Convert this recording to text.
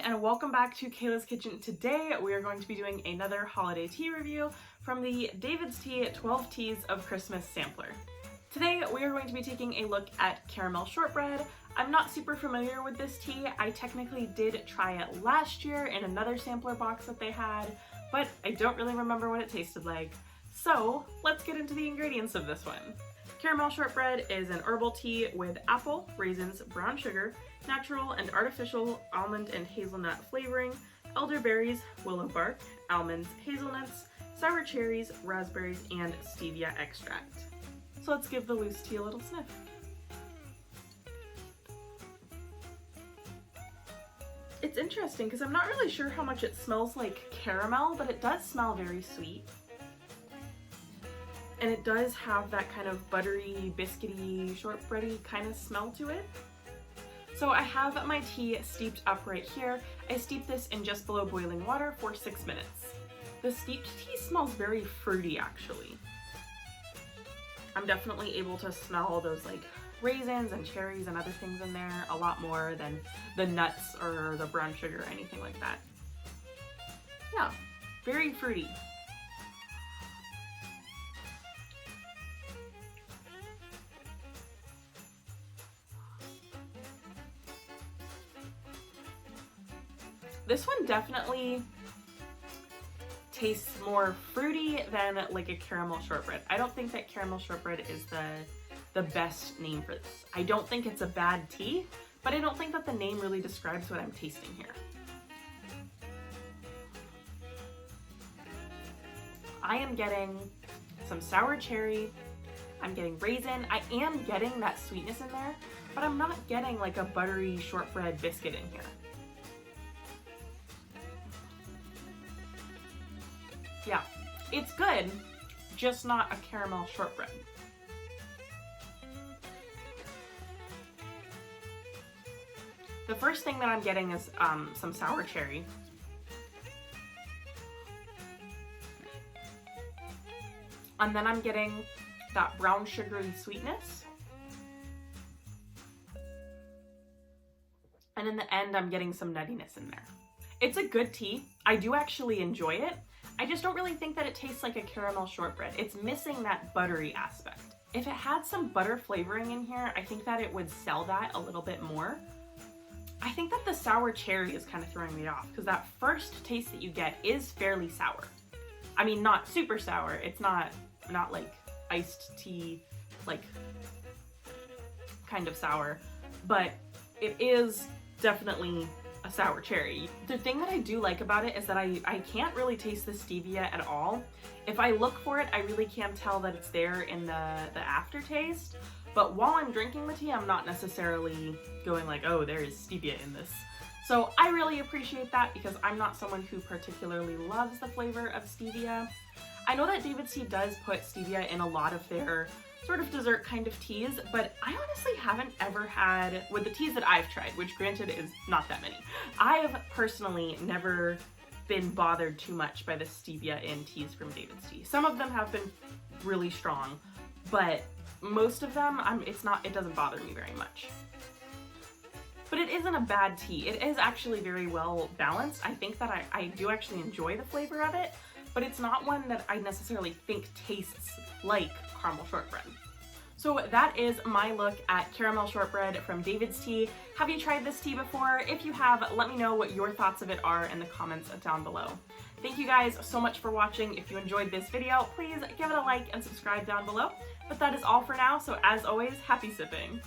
and welcome back to Kayla's Kitchen. Today we are going to be doing another holiday tea review from the David's Tea 12 Teas of Christmas sampler. Today we are going to be taking a look at Caramel Shortbread. I'm not super familiar with this tea. I technically did try it last year in another sampler box that they had, but I don't really remember what it tasted like. So let's get into the ingredients of this one. Caramel Shortbread is an herbal tea with apple, raisins, brown sugar, natural and artificial almond and hazelnut flavoring, elderberries, willow bark, almonds, hazelnuts, sour cherries, raspberries, and stevia extract. So let's give the loose tea a little sniff. It's interesting because I'm not really sure how much it smells like caramel, but it does smell very sweet. And it does have that kind of buttery, biscuity, shortbready kind of smell to it. So I have my tea steeped up right here. I steep this in just below boiling water for 6 minutes. The steeped tea smells very fruity actually. I'm definitely able to smell all those like raisins and cherries and other things in there a lot more than the nuts or the brown sugar or anything like that. Yeah, very fruity. This one definitely tastes more fruity than like a caramel shortbread. I don't think that caramel shortbread is the best name for this. I don't think it's a bad tea, but I don't think that the name really describes what I'm tasting here. I am getting some sour cherry, I'm getting raisin, I am getting that sweetness in there, but I'm not getting like a buttery shortbread biscuit in here. Yeah, it's good, just not a caramel shortbread. The first thing that I'm getting is some sour cherry. And then I'm getting that brown sugary sweetness. And in the end, I'm getting some nuttiness in there. It's a good tea. I do actually enjoy it. I just don't really think that it tastes like a caramel shortbread. It's missing that buttery aspect. If it had some butter flavoring in here, I think that it would sell that a little bit more. I think that the sour cherry is kind of throwing me off because that first taste that you get is fairly sour. I mean, not super sour. It's not like iced tea, like kind of sour, but it is definitely a sour cherry. The thing that I do like about it is that I can't really taste the stevia at all. If I look for it, I really can't tell that it's there in the aftertaste, but while I'm drinking the tea, I'm not necessarily going like, oh, there is stevia in this. So I really appreciate that because I'm not someone who particularly loves the flavor of stevia. I know that David's Tea does put stevia in a lot of their sort of dessert kind of teas, but I honestly haven't ever had, with the teas that I've tried, which granted is not that many, I have personally never been bothered too much by the stevia in teas from David's Tea. Some of them have been really strong, but most of them, it doesn't bother me very much. But it isn't a bad tea. It is actually very well balanced. I think that I do actually enjoy the flavor of it, but it's not one that I necessarily think tastes like caramel shortbread. So that is my look at Caramel Shortbread from David's Tea. Have you tried this tea before? If you have, let me know what your thoughts of it are in the comments down below. Thank you guys so much for watching. If you enjoyed this video, please give it a like and subscribe down below. But that is all for now, so as always, happy sipping.